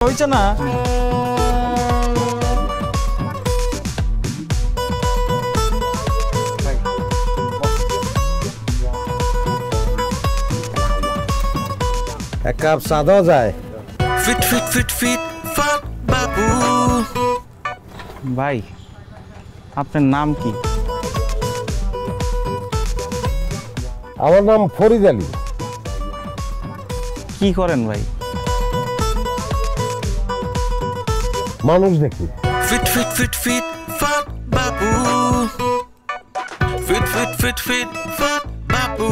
হয়েছে না। এক কাপ চা দেওয়া যায়? ফিট ফিট ফিট ফিট ফাট বাবু। ভাই আপনার নাম কি? আমার নাম ফরিদ আলী। কি করেন ভাই? মানুষ দেখি। ফিট ফিট ফিট ফিট ফাট বাবু। ফিট ফিট ফিট ফিট ফাট বাবু।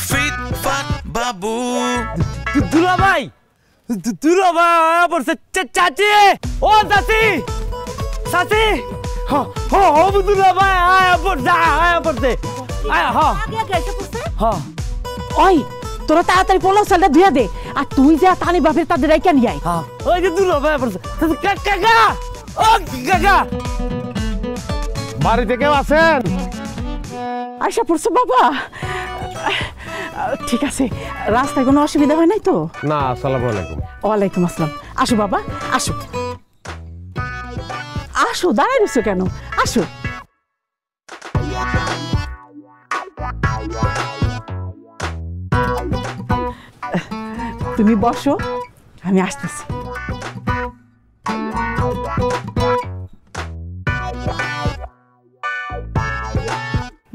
ফিট ফাট বাবু। দুলা ভাই, দুলা ভাই পড়ছে। চাচি, ও চাচি, চাচি, হ দুলা ভাই আয়া পড়ছে। ওই তোরা তাড়াতাড়ি পোলাও চালটা ধুয়ে দে, আর তুই যা তানি বাপের তাদের রাইকা নিয়ে আয়। ওই যে দুলা ভাই পড়ছে। কাকা, ও কাকা, বাড়িতে কেউ আছেন? আয়সা পড়ছে বাবা। ঠিক আছে, রাস্তায় কোনো অসুবিধা হয় নাই তো? না, আসসালামু আলাইকুম। ওয়ালাইকুম আসসালাম। আসো বাবা, আসো আসো, দাঁড়াই রয়েছো কেন? আসো। তুমি বসো, আমি আসতেছি।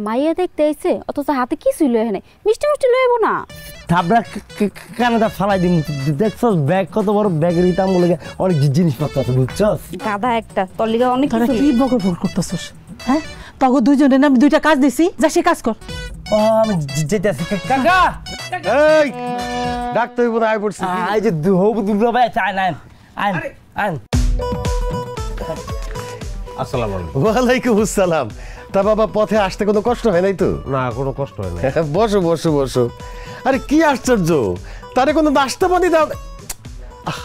মাইয়া দেখতে আইছে, অথচ হাতে কিছুই লয়ে নাই। মিষ্টি মিষ্টি লইব না। থাবড়া কানেটা ফালাই দিন। দেখছস ব্যাগ কত বড়, ব্যাগের দাম বলে অনেক জিনিসপত্র আছে, বুঝছস? গাধা একটা, তোর লিগা অনেক তোরা কিছু। কি বকর বকর করতেছস? হ্যাঁ, তখন দুইজনের আমি দুইটা কাজ দিছি, যা সে কাজ কর। ও আমি যেতেছি। কাকা, এই ডাক্তার বোন আয় পড়ছে। এই যে হবু দুলা ভাই আইন আইন আইন আইন। আসসালামু আলাইকুম। ওয়ালাইকুম আসসালাম। তা বাবা, পথে আসতে কোনো কষ্ট হয় নাই তো? না, কোনো কষ্ট হয় না। বসো বসো বসো। আরে কি আশ্চর্য, তারে কোনো নাস্তা পানি দাও?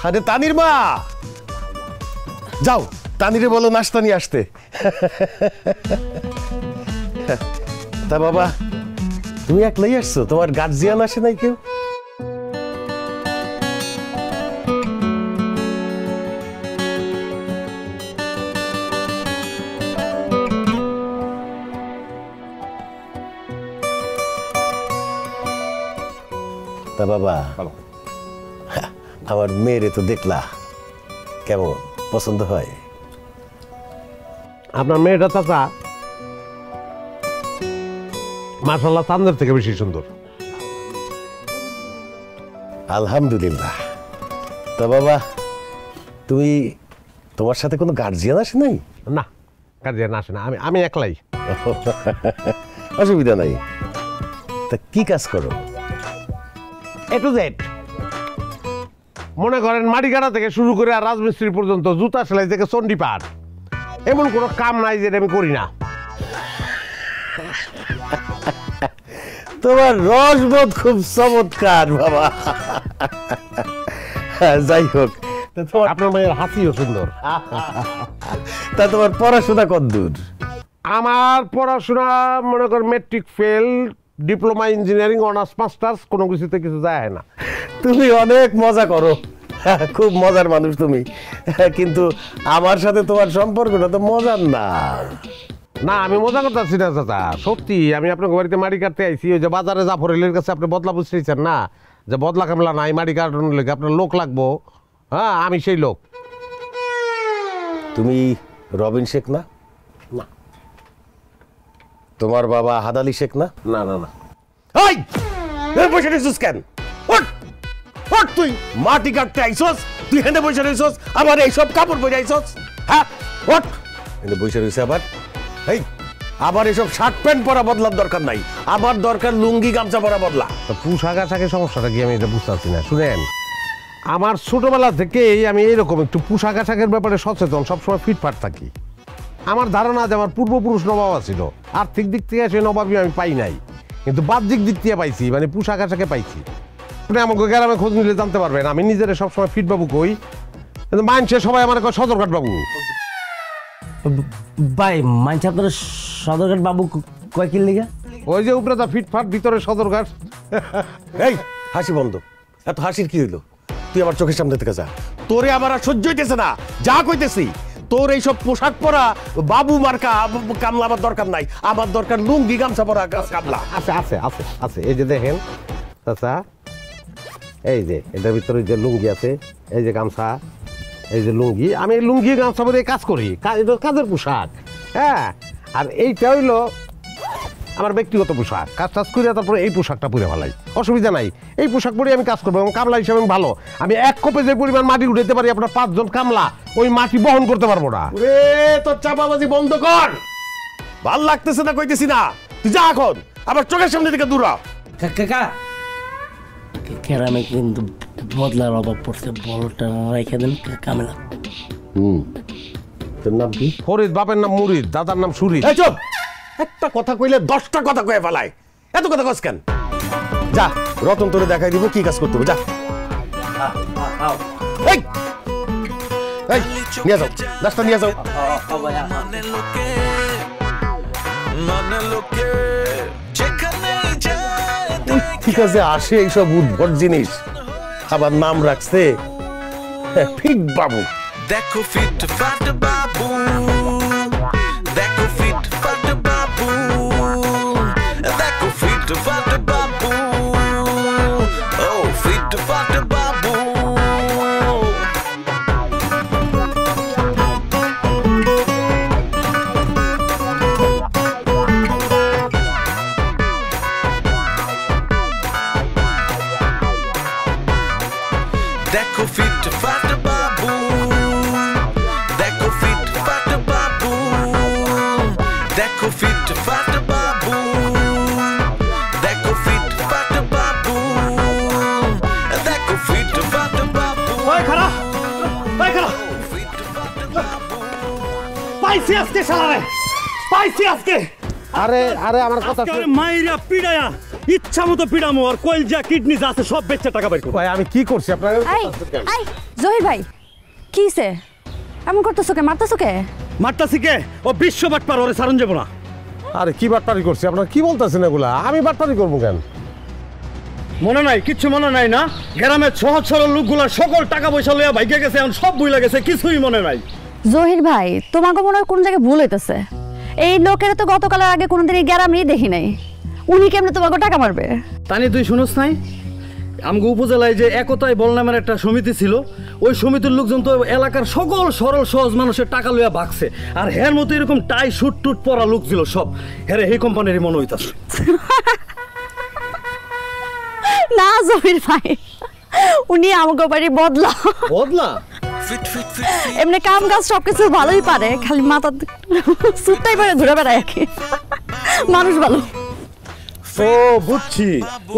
আরে তানির মা, যাও তানিরে বলো নাস্তা নিয়ে আসতে। তা বাবা, তুমি একলাই আসছো? তোমার গার্জিয়ান আসে নাই কেউ? তা বাবা, আমার মেয়েরে তো দেখলা, কেমন পছন্দ হয়? আপনার মেয়েটা চাচা মাশাআল্লাহ চাঁদের থেকে বেশি সুন্দর। আলহামদুলিল্লাহ। তা বাবা, তুমি, তোমার সাথে কোনো গার্জিয়ান আসে নাই? না, গার্জিয়ান আসে না, আমি একলাই। অসুবিধা নাই। তা কি কাজ করো? এ টু জেড। মনে করেন মাটি কাটা থেকে শুরু করে আর রাজমিস্ত্রি পর্যন্ত, জুতা সেলাই থেকে চণ্ডীপাঠ, এমন কোনো কাম নাই যেটা আমি করি না। তোমার রসবোধ খুব চমৎকার বাবা। যাই হোক, আপনার মেয়ের হাসিও সুন্দর। তা তোমার পড়াশোনা কতদূর? আমার পড়াশোনা মনে করেন matric fail, diploma engineering, honours masters, কোনো কিছুতে কিছু যায় না। তুমি অনেক মজা করো, খুব মজার মানুষ তুমি, কিন্তু আমার সাথে তোমার সম্পর্কটা তো মজার না। না, আমি মজা করতেছি না চাচা, সত্যি। আমি আপনার বাড়িতে মাটি কাটতে আইছি, ওই যে বাজারে জাফরেলের কাছে আপনি বদলা বুঝতেছেন না, যে বদলা কামলা নাই, মাটি কাটানোর লেগে আপনার লোক লাগবো। হ্যাঁ, আমি সেই লোক। তুমি রবিন শেখ না? না। তোমার বাবা আহাদ আলী শেখ না? না না না। এই বসে রইছস কেন? ওঠ ওঠ, তুই মাটি কাটতে আইছস, তুই হেনে বসে রইছস, আবার এইসব কাপড় পরে আইছস? হ্যাঁ, ওঠ। হেনে বসে রইছে আবার। এই আবার এসব শার্ট প্যান্ট পরা বদলার দরকার নাই, আবার দরকার লুঙ্গি গামছা পরা বদলা। পোশাক আশাকের সমস্যাটা কি আমি এটা বুঝতে পারছি না। শুনেন, আমার ছোটবেলা থেকেই আমি এইরকম একটু পোশাক আশাকের ব্যাপারে সচেতন, সবসময় ফিটফাট থাকি। আমার ধারণা যে আমার পূর্বপুরুষ নবাব ছিল, আর্থিক দিক থেকে সে নবাবই আমি পাই নাই, কিন্তু বাহ্যিক দিক থেকে পাইছি, মানে পোশাক আশাকে পাইছি। আপনি আমাকে গ্রামে খোঁজ নিলে জানতে পারবেন, আমি নিজের সবসময় ফিট বাবু কই, কিন্তু মানছে সবাই আমার সদরঘাট বাবু। ভাই মানছে আপনার সদরঘাট বাবু কয় কি লিগা? ওই যে উপরে যা ফিটফাট, ভিতরে সদরঘাট। এই হাসি বন্ধ, এত হাসির কি হইলো? তুই আমার চোখের সামনে থেকে যা। তোরে আমার আর সহ্য হইতেছে না, যা কইতেছি। তোর এইসব পোশাক পরা বাবু মার্কা কামলা আমার দরকার নাই, আমার দরকার লুঙ্গি গামছা পরা কামলা। আছে আছে আছে আছে, এই যে দেখেন চাচা, এই যে এটার ভিতরে যে লুঙ্গি আছে, এই যে গামছা, এই যে লুঙ্গি, আমি এই লুঙ্গি গামছা পরে কাজ করি, এটা কাজের পোশাক। হ্যাঁ, আর এইটা হইলো আমার ব্যক্তিগত পোশাক। কাজ টাজ করে তারপরে এই পোশাকটা পরে ভালাই, অসুবিধা নাই। এই পোশাক পরে আমি কাজ করবো এবং কামলা হিসাবে আমি ভালো। আমি এক কোপে যে পরিমাণ মাটি উঠাইতে পারি, আপনার 5 জন কামলা ওই মাটি বহন করতে পারবো না। রে তোর চাপাবাজি বন্ধ কর, ভাল লাগতেছে না কইতেছি না। তুই যা এখন, আবার চোখের সামনে থেকে দূর হ। কাকা কেরামে কিন্তু বদলার অভাব পড়ছে, বলটা রেখে দেন কামেলা। তোর নাম কি? ফরিদ, বাপের নাম মুরিদ, দাদার নাম সুরিদ। এই চুপ, একটা কথা কইলে 10টা কথা কয়ে ফেলায়, এত কথা কস কেন? যা, রতন তোরে দেখাই দিব কি কাজ করতে হবে, যা। এই এই নিয়ে যাও, নাস্তা নিয়ে যাও। ঠিক আছে, আসে এইসব উদ্ভট জিনিস, আবার নাম রাখছে ফিট বাবু। দেখো ফিট ফাট বাবু, দেখো ফিট ফাট বাবু, দেখো ফিট ফাট বাবু, ও ফিট ফাট বাবু। দেখো ফিট ফাট বাবু, দেখো ফিট ফাট বাবু, দেখো ফিট ফাট বাবু, দেখো ফিট ফাট বাবু, দেখো ফিট ফাট বাবু। ওই খারা, ওই খারা, পাইছি আজকে শালারে, পাইছি আজকে। আরে আরে আমার কথা আজকে মাইরা পিড়ায়া ইচ্ছা মতো পিড়ামো, আর কইলজা কিডনি যা আছে সব বেচে টাকা বের করব। ভাই আমি কি করছি আপনার? আই আই জহির ভাই, কিছে এমন করতেছো কে, মারতেছো কে? মারতাছি কে? ও বিশ্ব বাটপার, ওরে সারণ যাব না। আরে কি বাটপারি করছি, আপনার কি বলতেছেন এগুলা? আমি বাটপারি করবো কেন? মনে নাই, কিচ্ছু মনে নাই না? গ্রামের সহজ সরল লোকগুলা সকল টাকা পয়সা লইয়া ভাইগে গেছে, এখন সব বইলা গেছে, কিছুই মনে নাই। জহির ভাই, তোমাকে মনে হয় কোন জায়গায় ভুল হইতেছে। এই লোকের তো গতকালের আগে কোনোদিন এই গ্রামেই দেখি নাই, উনি কেমনে তোমাকে টাকা মারবে? তানি তুই শুনোস নাই, আমগো উপজেলায় যে একতাই বল নামের একটা সমিতি ছিল, ওই সমিতির লোকজন তো এলাকার সকল সরল সহজ মানুষের টাকা লইয়া ভাগছে, আর হের মতো এরকম টাই শুট টুট পরা লোক ছিল সব, হেরে এই কোম্পানির মনে হইতাছে। না জহির ভাই, উনি আমাকে বাড়ি বদলা বদলা ফিট ফিট ফিট ফিট। এমনি কাম কাজ সবকিছু ভালোই পারে, খালি মাথা সুটটাই পারে ঘুরে বেড়ায়, মানুষ ভালো। ও বুঝছি,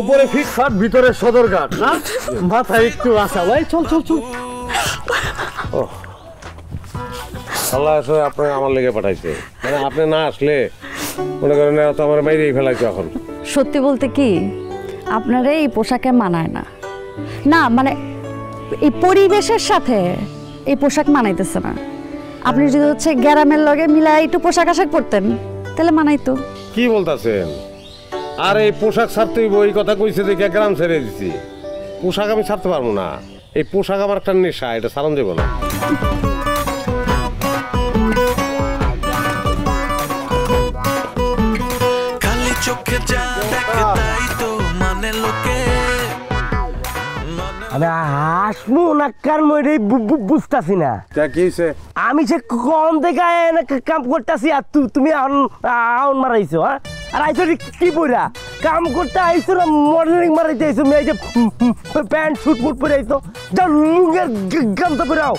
উপরে ফিটফাট ভিতরে সদরঘাট না, মাথায় একটু আসা। ভাই চল চল চল। আল্লাহ আসলে আপনি আমার লেগে পাঠাইছে, মানে আপনি না আসলে মনে করেন তো আমার বাইরেই ফেলাইছে। এখন সত্যি বলতে কি, আপনার এই পোশাকে মানায় না, না মানে এই পরিবেশের সাথে এই পোশাক মানাইতেছে না। আপনি যদি হচ্ছে গ্রামের লগে মিলাই একটু পোশাক আশাক পরতেন তাহলে মানাইতো। কি বলতেছেন? আর এই পোশাক ছাড়তেই এই কথা কইছে দেখে গ্রাম ছেড়ে দিছি। পোশাক আমি ছাড়তে পারবো না, এই পোশাক আমার একটা নেশা, এটা ছাড়ান দেবো না। খালি চোখে যা দেখে তাই তো মানে লোকে। আমি হাসবো না কার মধ্যে বুঝতেছি না। কি হয়েছে? আমি সে কম থেকে কাম করতেছি, আর তুমি আউন মারাইছো। হ্যাঁ, আর আইসো কি বইরা কাম করতে আইসো না মডেলিং মারাইতে আইসো? মেয়ে যে প্যান্ট শুট বুট পরে আইসো, যা লুঙ্গের গামছা পরে আও।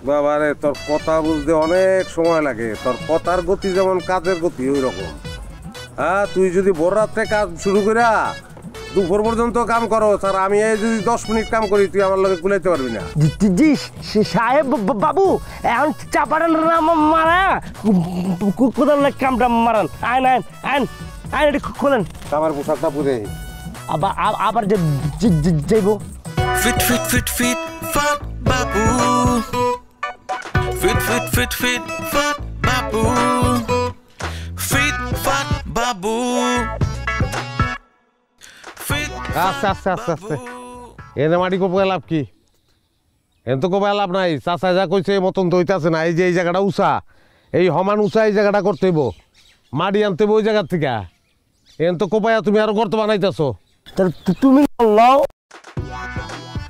বাবা রে, তোর কথা বুঝতে অনেক সময় লাগে। তোর কথার গতি যেমন কাজের গতি ওই রকম। হ্যাঁ, তুই যদি ভোর রাত্রে কাজ শুরু করা দুপুর পর্যন্ত কাম করো, আর আমি এই যদি 10 মিনিট কাম করি, তুই আমার লগে কুলাইতে পারবি না। জি সাহেব বাবু, এখন চাপাটান মারা কোথাও কামটা মারান। আইন আইন আইন আইন, এটা খোলেন। আমার পোশাকটা পুরে আবার যে যাইব। ফিট ফিট ফিট ফিট ফাট বাবু, ফিট ফিট ফিট ফিট ফাট বাবু, ফিট ফাট বাবু। আস্তে আস্তে আস্তে আস্তে, এনে মাটি কোপ লাভ কি? এন তো কবে লাভ নাই, চাচা যা কইছে এই মতন তো হইতাছে না। এই যে এই জায়গাটা উঁচা, এই সমান উঁচা এই জায়গাটা করতে হইব, মাটি আনতে হইব ওই জায়গার থেকে। এন তো কোপায়া তুমি আরো গর্ত বানাইতেছো। তুমি লও।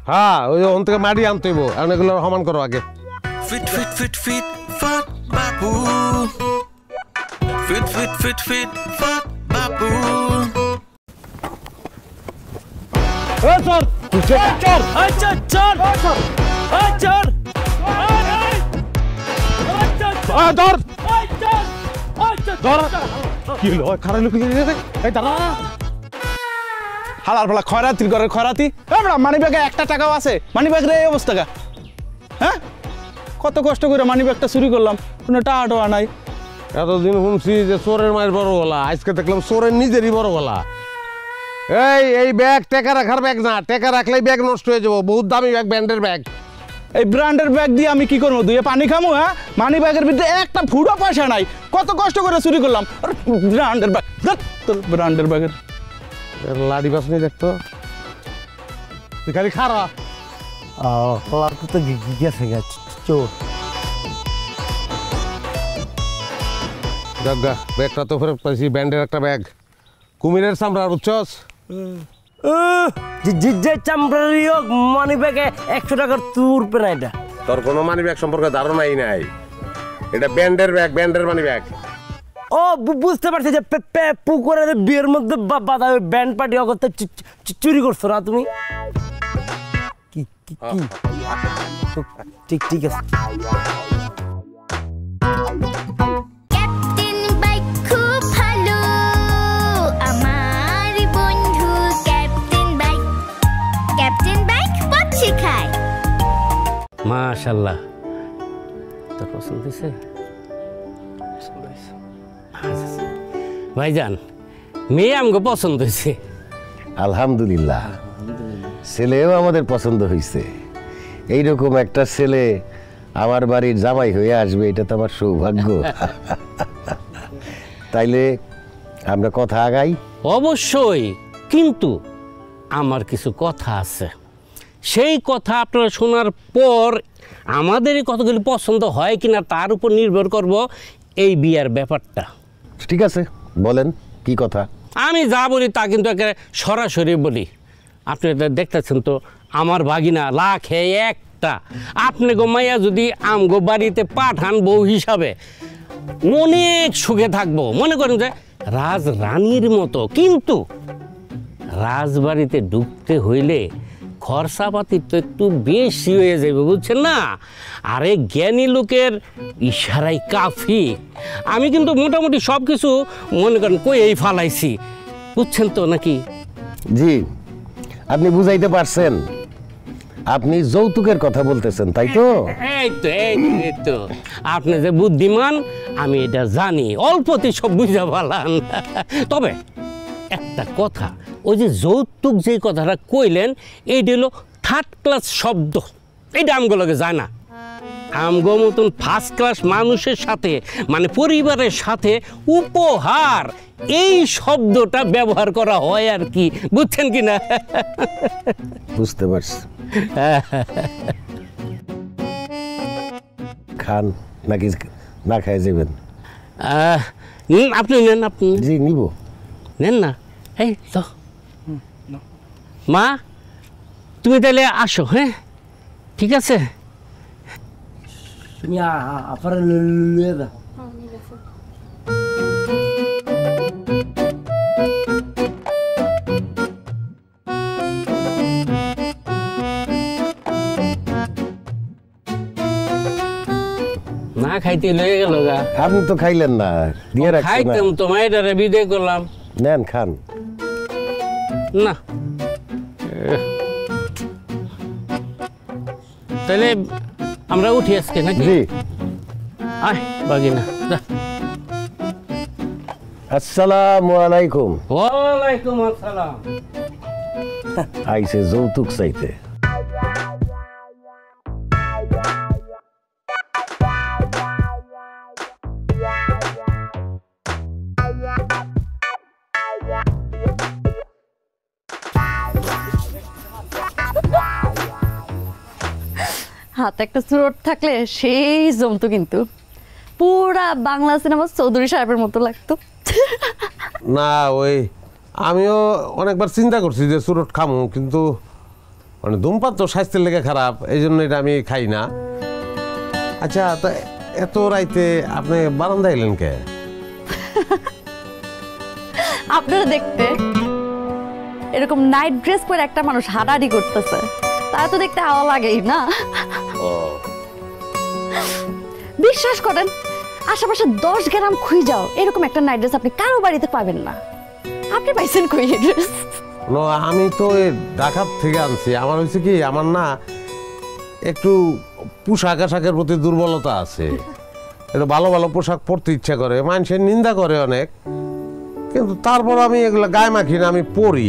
হ্যাঁ, ওই ওখান থেকে মাটি আনতে হইব, এখন এগুলো সমান করো আগে। Fit, fit, fit, fit, fat babu. Fit, fit, fit, fit, fat babu. হালার ফালা খয়রাতির ঘরের খয়রাতি। মানি ব্যাগে একটা টাকাও আছে? মানি ব্যাগের এই অবস্থা কা? হ্যাঁ, কত কষ্ট করে মানি ব্যাগটা চুরি করলাম, কোনো টাকা টোয়া নাই। এতদিন শুনছি যে চোরের মায়ের বড় গলা, আজকে দেখলাম চোরের নিজেরই বড় গলা। এই ব্যাগ টেকা রাখার ব্যাগ না, টেকা রাখলেই ব্যাগ নষ্ট হয়ে যাবো। বহুত দামি ব্যাগ, ব্র্যান্ডের ব্যাগ। এই ব্র্যান্ডের ব্যাগ দিয়ে আমি কি করবো? দুয়ে পানি খামো? হ্যাঁ, মানি ব্যাগের ভিতরে একটা ফুটো পয়সা নাই, কত কষ্ট করে চুরি করলাম। ব্র্যান্ডের ব্যাগ, ব্র্যান্ডের ব্যাগের লাড়ি বাস নেই দেখতো, তুই খালি খারা। তো গেছে চোর। গা ব্যাগটা তো ফেরত পাইছি, ব্র্যান্ডের একটা ব্যাগ, কুমিরের চামড়া, বুঝছস? যে চামড়ারই হোক, মানি ব্যাগে 100 টাকার তুরবে না। এটা তোর কোনো মানি ব্যাগ সম্পর্কে ধারণাই নাই। এটা ব্র্যান্ডের ব্যাগ, ব্র্যান্ডের মানি ব্যাগ। ও বুঝতে পারছি যে পুকুরের বিয়ের মধ্যে বাধা ব্যান্ড পার্টি অগত্যা চুরি করছো না তুমি? কি ঠিক ঠিক আছে। ক্যাপ্টেন বাইক খুব ভালো, আমার বন্ধু ক্যাপ্টেন বাইক। ক্যাপ্টেন বাইক পথ শেখায়। মাশাআল্লাহ, তোর পছন্দ হয়েছে? ভাইজান, মেয়ে আমাকে পছন্দ হয়েছে। আলহামদুলিল্লাহ, ছেলেও আমাদের পছন্দ হয়েছে। এইরকম একটা ছেলে আমার বাড়ির জামাই হয়ে আসবে, এটা তো আমার সৌভাগ্য। তাইলে আমরা কথা আগাই। অবশ্যই, কিন্তু আমার কিছু কথা আছে। সেই কথা আপনারা শোনার পর আমাদের এই কথাগুলি পছন্দ হয় কিনা তার উপর নির্ভর করব এই বিয়ার ব্যাপারটা। ঠিক আছে, বলেন কি কথা। আমি যা বলি তা কিন্তু একেবারে সরাসরি বলি। আপনি দেখতেছেন তো আমার ভাগিনা লাখে একটা। আপনি গো মাইয়া যদি আমগো বাড়িতে পাঠান বউ হিসাবে অনেক সুখে থাকবো, মনে করেন যে রাজরানীর মতো। কিন্তু রাজবাড়িতে ঢুকতে হইলে খরচাপাতি তো একটু বেশি হয়ে যাবে, বুঝছেন না? আরে জ্ঞানী লোকের ইশারাই কাফি। আমি কিন্তু মোটামুটি সব কিছু মনে করেন কই ফালাইছি, বুঝছেন তো নাকি? জি, আপনি বুঝাইতে পারছেন। আপনি যৌতুকের কথা বলতেছেন, তাই তো? এই তো আপনি যে বুদ্ধিমান আমি এটা জানি, অল্পতেই সব বুঝা পালাম। তবে একটা কথা, ওই যে যৌতুক যে কথাটা কইলেন, এইটা হলো থার্ড ক্লাস শব্দ। এইটা আমগুলোকে যায় না। আমগো মতন ফার্স্ট ক্লাস মানুষের সাথে, মানে পরিবারের সাথে উপহার এই শব্দটা ব্যবহার করা হয় আর কি, বুঝছেন কি না? বুঝতে পারছি। খান নাকি না খাই যাবেন? আপনি নেন, আপনি। জি, নিব। নেন না। এই তো মা, তুমি তাহলে আসো। হ্যাঁ, ঠিক আছে। তুমি আপনার লয়ে দাও। না খাইতে লয়ে গেল গা। আপনি তো খাইলেন না, দিয়ে রাখছেন। খাইতাম তো, মাইটারে বিদায় করলাম। নেন, খান। না তাহলে আমরা উঠি আজকে নাকি? জি। আয় বাগিনা। আসসালামু আলাইকুম। ওয়ালাইকুম আসসালাম। আইছে যৌতুক চাইতে। হাতে একটা সুরট থাকলে সেই জমতো, কিন্তু পুরা বাংলা সিনেমা চৌধুরী সাহেবের মতো লাগতো। না ওই আমিও অনেকবার চিন্তা করছি যে চুরট খামু, কিন্তু মানে ধূমপান তো স্বাস্থ্যের লেগে খারাপ, এই জন্য এটা আমি খাই না। আচ্ছা, তা এত রাইতে আপনি বারান্দায় এলেন কে? আপনারা দেখতে এরকম নাইট ড্রেস পরে একটা মানুষ হাঁটাহাঁটি করতেছে, তারা তো দেখতে আওয়া লাগেই না। বিশ্বাস করেন, আশেপাশে 10 গ্রাম খুঁজে যাও এরকম একটা নাইট ড্রেস আপনি কারো বাড়িতে পাবেন না। আপনি পাইছেন কই এই ড্রেস? আমি তো ঢাকার থেকে আনছি। আমার হয়েছে কি, আমার না একটু পোশাক আশাকের প্রতি দুর্বলতা আছে। একটু ভালো ভালো পোশাক পরতে ইচ্ছা করে, মানুষের নিন্দা করে অনেক, কিন্তু তারপর আমি এগুলো গায়ে মাখি না, আমি পরি।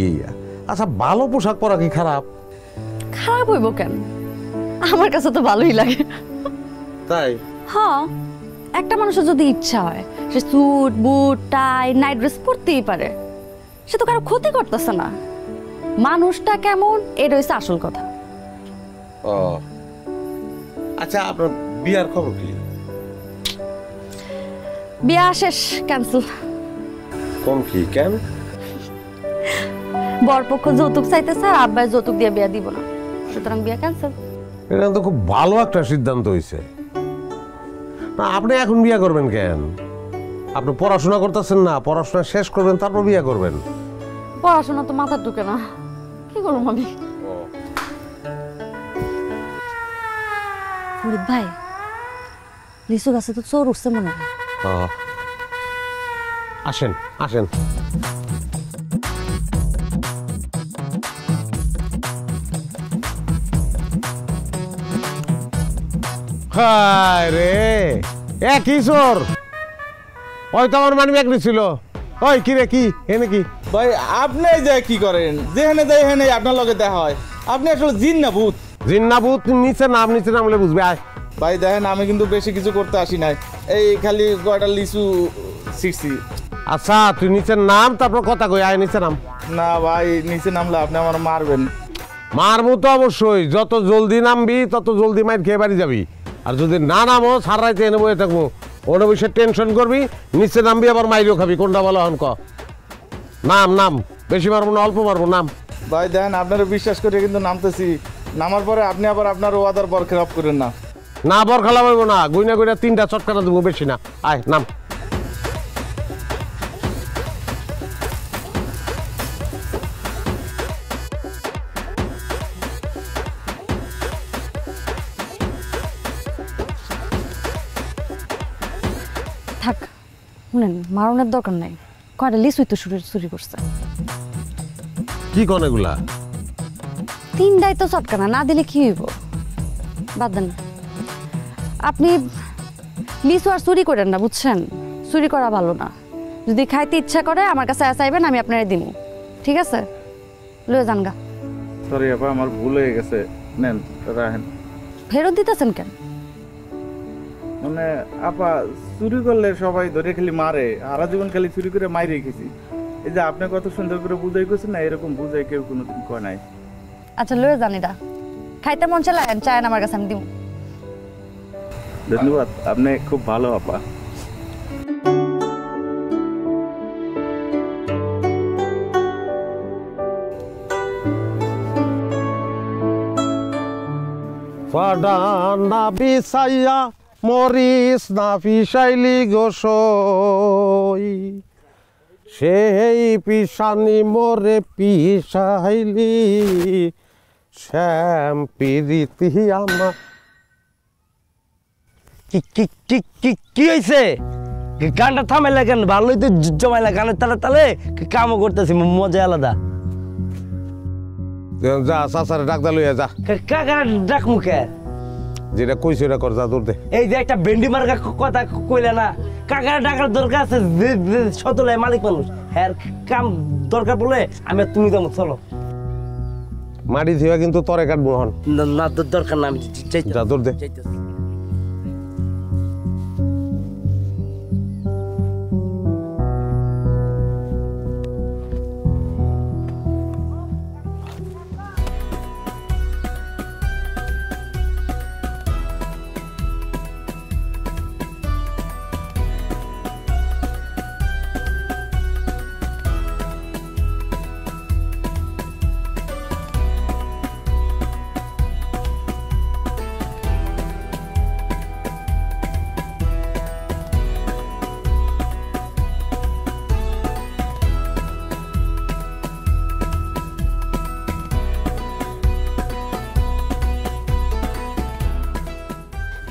আচ্ছা, ভালো পোশাক পরা কি খারাপ? খারাপ হইব কেন? আমার কাছে তো ভালোই লাগে। তাই? হ্যাঁ, একটা মানুষের যদি ইচ্ছা হয় সে স্যুট বুট টাই নাইট ড্রেস পরতেই পারে, সে তো কারো ক্ষতি করতেছে না। মানুষটা কেমন, এটা হচ্ছে আসল কথা। ও আচ্ছা, আপনার বিয়ার খবর কি? বিয়া শেষ, ক্যান্সেল। কোন কি কেন? বরপক্ষ যৌতুক চাইতেছে আর আব্বাই যৌতুক দিয়ে বিয়া দিব না, সুতরাং বিয়া ক্যান্সেল। এটা তো খুব ভালো একটা সিদ্ধান্ত হয়েছে। না, আপনি এখন বিয়া করবেন কেন? আপনি পড়াশোনা করতেছেন না, পড়াশোনা শেষ করবেন তারপর বিয়া করবেন। পড়াশোনা তো মাথা ঢুকে না, কি করবো আমি? ফরিদ ভাই, লিচু গাছে তো চোর উঠছে মনে হয়। আসেন আসেন। হায় রে, একই চোর। ওই তো আমার মানি ব্যাগ ছিল। ওই কি রে, কি এনে কি? ভাই আপনি যে কি করেন, যেখানে যাই এখানে আপনার লগে দেখা হয়। আপনি আসলে জিন না ভূত? জিন না ভূত নিচে নামলে বুঝবে। আয় ভাই দেখেন, আমি কিন্তু বেশি কিছু করতে আসি নাই, এই খালি কয়টা লিচু ছিঁড়ছি। আচ্ছা, তুই নিচে নাম, তারপর কথা কই। আয় নিচে নাম। না ভাই, নিচে নামলে আপনি আমার মারবেন। মারবো তো অবশ্যই, যত জলদি নামবি তত জলদি মাইর খেয়ে বাড়ি যাবি। আর যদি না নামো, সার রাইতে এনে বয়ে থাকবো, ওটা বসে টেনশন করবি, নিচে নামবি আবার মাইরিও খাবি। কোনটা বলো হন ক? নাম নাম, বেশি মারবো না, অল্প মারবো, নাম। ভাই দেখেন, আপনারা বিশ্বাস করে কিন্তু নামতেছি, নামার পরে আপনি আবার আপনার ওয়াদার পর খেলাপ করেন না। না, বর খেলা পাইব না, গুইনা গুইনা 3টা চটকানা দেবো, বেশি না। আয় নাম। থাক, শুনেন, মারণের দরকার নাই। কয়টা লিচুই তো চুরি করছে। কি কোন এগুলা? 3টাই তো চটকানা, না দিলে কি হইব? বাদ দেন, আপনি লিচু আর চুরি করেন না, বুঝছেন? চুরি করা ভালো না। যদি খাইতে ইচ্ছা করে আমার কাছে চাইবেন, আমি আপনারে দিব, ঠিক আছে? লয়ে যান গা। সরি আপা, আমার ভুল হয়ে গেছে, নেন রাখেন। ফেরত দিতেছেন কেন? মানে আপা, চুরি করলে সবাই ধরে খালি মারে, সারা জীবন খালি চুরি করে মাই রেখেছি। এই যে আপনি কত সুন্দর করে বুঝাই করছেন না, এরকম বুঝাই কেউ কোনোদিন কয় নাই। আচ্ছা, লয়ে যান। এটা খাইতে মন চায়, চায় আমার কাছে, আমি দিব। ধন্যবাদ, আপনি খুব ভালো আপা। ফাডা না বিছাইয়া মরিস না পিসাইলি গোসই, সেই পিসানি মোরে পিসাইলি, শ্যাম পিরিতি আমার। কি হয়েছে? গানটা থামাইলা কেন? ভালোই তো জমাইলা, গানের তালে তালে কামও করতেছি, মজা আলাদা। যা চাচারে ডাক দা লইয়া যা। কাকারা ডাক মুখে যেটা কইছে ওটা কর, যা দূর দে। এই যে একটা ভেন্ডি মার্কা কথা কইলে না, কাকারা ডাকার দরকার আছে, সতলায় মালিক মানুষ, হ্যাঁ কাম দরকার পড়লে আমি তুমি যাবো, চলো। মাটি থিয়া কিন্তু তরে কাটবো হন। না দরকার না, আমি যা দূর দে।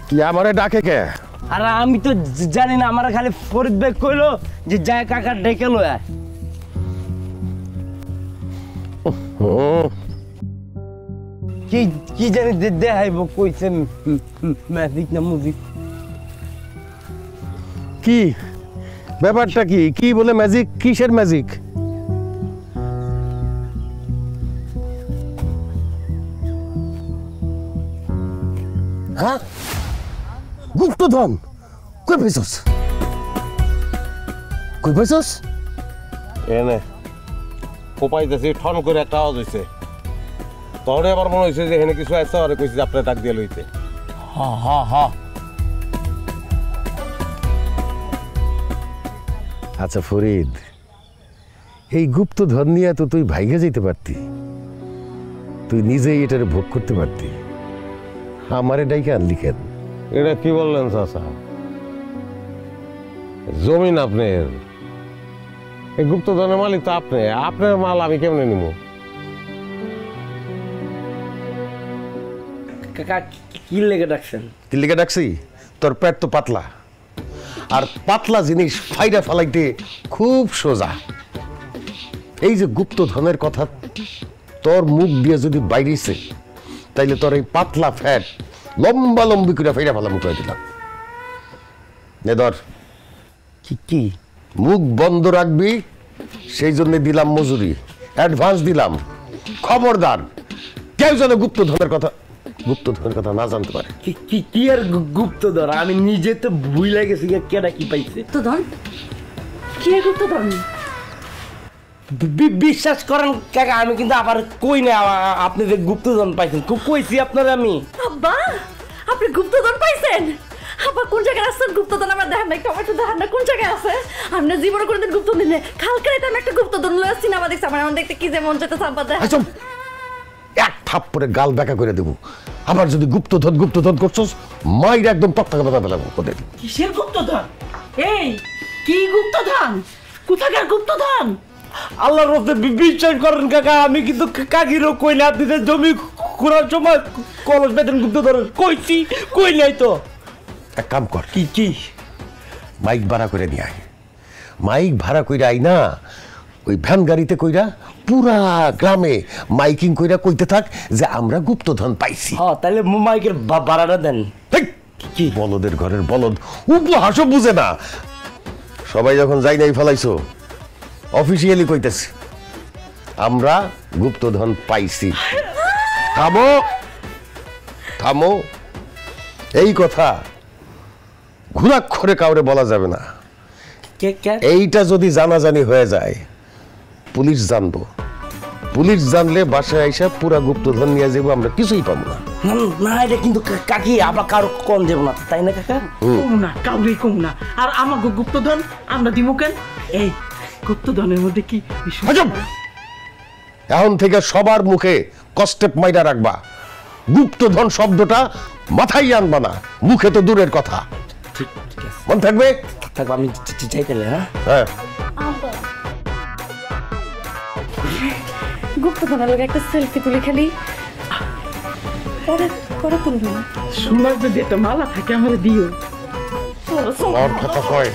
কি আমারে ডাকে কে? আর আমি তো জানি না, আমার খালি ফরিদ ভাই কইলো যে যায় কাকা ডেকে লয়। কি কি জানি দেখাইব কইছেন ম্যাজিক না মুজিক। কি ব্যাপারটা কি? কি বলে ম্যাজিক? কিসের ম্যাজিক? হ্যাঁ, গুপ্তধন কই পাইছস? কই পাইছস? এনে কোপাইতেছি, ঠন করে একটা আওয়াজ হইছে। তোরে আবার মনে হইছে যে এখানে কিছু আছে, আরে কইছি আপনার ডাক দিয়ে লইতে। হা হা হা। আচ্ছা ফরিদ, এই গুপ্তধন নিয়ে তো তুই ভাইগে যেতে পারতি, তুই নিজেই এটারে ভোগ করতে পারতি, আমারে ডাইকে আনলি কেন? এটা কি বললেন চাচা? জমিন আপনার, এই গুপ্তধনের মালিক তো আপনি, আপনার মাল আমি কেমনে নিব? কাকা কি লেগে ডাকছেন? কি লেগে ডাকছি? তোর পেট তো পাতলা, আর পাতলা জিনিস ফাইরা ফালাইতে খুব সোজা। এই যে গুপ্তধনের কথা তোর মুখ দিয়ে যদি বাইরেছে, তাইলে তোর এই পাতলা ফ্যাট লম্বা লম্বি করে ফাইরা ফালা মুখ দিলাম। নে ধর। কি কি? মুখ বন্ধ রাখবি, সেই জন্য দিলাম মজুরি, অ্যাডভান্স দিলাম। খবরদার কেউ যেন গুপ্তধনের কথা না জানতে পারে। কি কি আর গুপ্তধন? আমি নিজে তো ভুলে গেছি কেডা কি পাইছে। গুপ্তধন? কি আর গুপ্তধন? বিশ্বাস করেন কাকা, আমি কিন্তু আবার কই না আপনি যে গুপ্তধন পাইছেন। খুব কইছি আপনার আমি। আব্বা, আপনি গুপ্তধন পাইছেন? আব্বা কোন জায়গায় আছেন গুপ্তধন? আমার দেখেন না, একটু দেখেন না কোন জায়গায় আছে। আমরা জীবনে কোনোদিন গুপ্তধন দিলে কালকে রাতে আমি একটা গুপ্তধন লয়ে সিনেমা দেখছি। আমার দেখতে কি যে মন চাইতেছে আব্বা দেখ। এক থাপ্পড়ে গাল বেঁকা করে দেবো। আবার যদি গুপ্তধন করছস, মাইর একদম তক্তাকে বেঁধা ফেলাবো। কিসের গুপ্তধন? এই কি গুপ্তধন? কোথাকার গুপ্তধন? আল্লাহর রহমতে বিশ্বাস করেন কাকা, আমি কিন্তু কাকিরও কই না। আপনি জমি কুড়ার সময় কলস বেতন গুপ্তধন কইছি, কই নাই তো। এক কাম কর, কি কি? মাইক ভাড়া করে নিয়ে আয়। মাইক ভাড়া কইরা আই না, ওই ভ্যান গাড়িতে কইরা পুরা গ্রামে মাইকিং কইরা কইতে থাক যে আমরা গুপ্তধন পাইছি। হ্যাঁ, তাহলে মাইকের ভাড়াটা দেন। কি বলদের ঘরের বলদ, উপহাসও বুঝে না। সবাই যখন যাই নাই ফেলাইছো, অফিসিয়ালি কইতেছি আমরা গুপ্তধন পাইছি। থামো থামো, এই কথা ঘুরাক্ষরে কাউরে বলা যাবে না। এইটা যদি জানাজানি হয়ে যায়, পুলিশ জানবো। পুলিশ জানলে বাসায় আইসা পুরা গুপ্তধন নিয়ে যাবো, আমরা কিছুই পাবো না। না, এটা কিন্তু কাকি আবার কারো কম যাব না, তাই না কাকা? কম না, কাউরে কম না। আর আমাকে গুপ্তধন আমরা দিব কেন? এই গুপ্তধনের মধ্যে কি এখন থেকে সবার মুখে কষ্টেপ মাইরা রাখবা। গুপ্তধন শব্দটা মাথায় আনবা না, মুখে তো দূরের কথা। ঠিক আছে, মন থাকবে? থাকবো। আমি চাইতে হ্যাঁ। গুপ্তধনের লোক একটা সেলফি তুলে খালি পরে তুলবো না। সোনার যদি একটা মালা থাকে আমার দিও। ওর কথা কয়,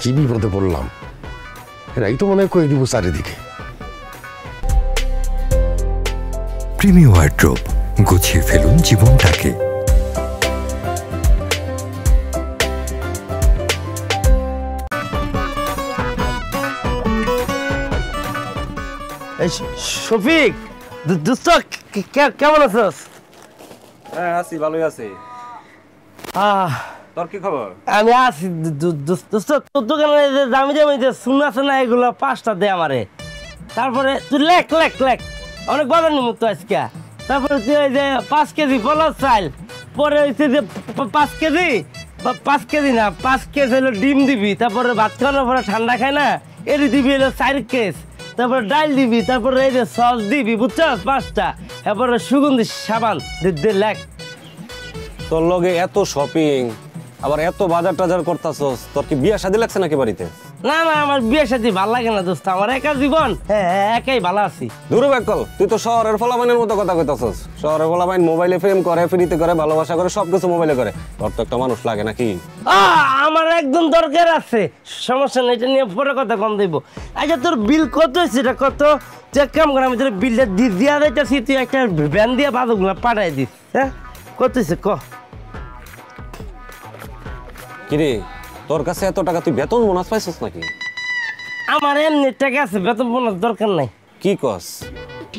কি বিপদে পড়লাম। এরাই তো মনে হয় কই দিব চারিদিকে। প্রিমি ওয়ার্ড্রোব, গুছিয়ে ফেলুন জীবনটাকে। শফিক, দোস্ত কেমন আছিস? হ্যাঁ আছি, ভালোই আছি। তোর কি খবর? আমি আছি দোস্ত। তোর দোকানে দামি দামি যে শুন আছে না, এগুলো 5টা দে আমারে। তারপরে তুই লেখ অনেক বাজার নিম তো আজকে। তারপরে তুই ওই যে 5 কেজি পলাশ চাল, পরে হচ্ছে যে 5 কেজি না 5 কেজি হলো ডিম দিবি। তারপরে ভাত খাওয়ানোর পরে ঠান্ডা খায় না, এটি দিবি হলো 4 কেজি। তারপরে ডাল দিবি, তারপরে এই যে সস দিবি, বুঝছস 5টা। তারপরে সুগন্ধি সাবান লেখ। তোর লগে এত শপিং, আবার এত বাজার টাজার করতাছস, তোর কি বিয়া শাদী লাগছে নাকি বাড়িতে? না না আমার বিয়ের সাথে ভালো লাগে না দোস্ত, আমার একা জীবন, একাই ভালো আছি। দূরে ব্যাকল, তুই তো শহরের ফলাবাইনের মতো কথা কইতাছস। শহরের ফলাবাইন মোবাইলে প্রেম করে, ফ্রিতে করে, ভালোবাসা করে, সবকিছু মোবাইলে করে। তোর তো একটা মানুষ লাগে নাকি? আমার একদম দরকার আছে, সমস্যা নেই, এটা নিয়ে পরে কথা কম দেব। আচ্ছা তোর বিল কত হয়েছে, এটা কত? তুই এক কাম করে আমি তোর বিলটা দিয়া দিতেছি, তুই একটা ভ্যান দিয়ে বাদগুলো পাঠাই দিস। হ্যাঁ কত হয়েছে ক? কিরে তোর কাছে এত টাকা, তুই বেতন বোনাস পাইছস নাকি? আমার এমনি টাকা আছে, বেতন বোনাস দরকার নাই। কি কস,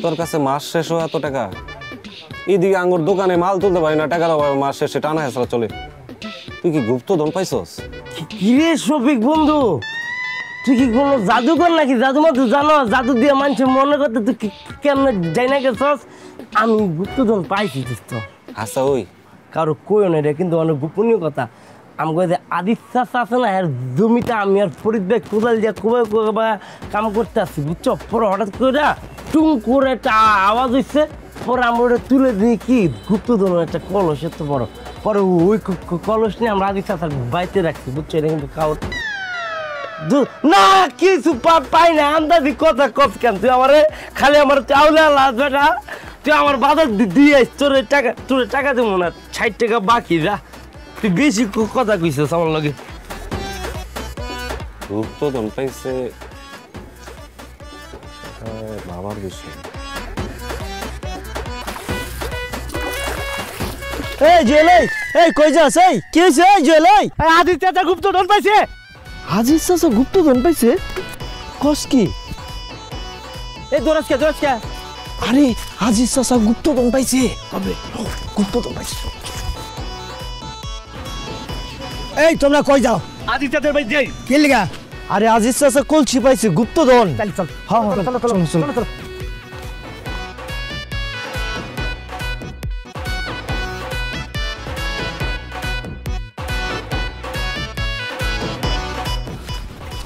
তোর কাছে মাস শেষ এত টাকা? এদিকে আঙ্গুর দোকানে মাল তুলতে পারি না, টাকার অভাবে মাস শেষে টানা হেসরা চলে। তুই কি গুপ্তধন পাইছস? কিরে শফিক বন্ধু, তুই কি কোনো জাদুকর নাকি? জাদু মাদু জানো? জাদু দিয়ে মানুষ মনে করতে তুই কেমন যাই না গেছস? আমি গুপ্তধন পাইছি তো। আচ্ছা ওই কারো কইও না, এটা কিন্তু অনেক গোপনীয় কথা। আমি কই যে আদিত্যা আছে না, এর জমিটা আমি আর ফরিদ ভাই কোদাল দিয়ে কোবাই কাম করতে আসছি, বুঝছো? পরে হঠাৎ করে টুং করে একটা আওয়াজ হইছে, পরে আমরা ওটা তুলে দিই কি গুপ্তধন একটা কলস এত বড়। পরে ওই কলস নিয়ে আমরা আদিত্যা বাইতে রাখছি, বুঝছো? এটা কিন্তু কাউ না কিছু পাই না, আন্দাজি কথা কত কেন? তুই আমার খালি আমার চাউলে লাজ বেটা, তুই আমার বাজার দিয়ে তোর টাকা দেবো না, 60 টাকা বাকি যা। তুই বেশি কথা কইছিস আমার লগে। গুপ্তধন পাইছে বাবার বিষয়। এই জুয়েল, এই কই যাস? এই কি হয়েছে? এই জুয়েল, এই আদিত্য চাচা গুপ্তধন পাইছে। আদিত্য চাচা গুপ্তধন পাইছে? কস কি? এই দোরাস কে? আরে আদিত্য চাচা গুপ্তধন পাইছে। কবে গুপ্তধন পাইছে? এই তোমরা কই যাও? আদিত্যদের ভাই যাই কে লিগা? আরে আদিত্য চাচা কলসি পাইছে গুপ্তধন। চল হ্যাঁ চল।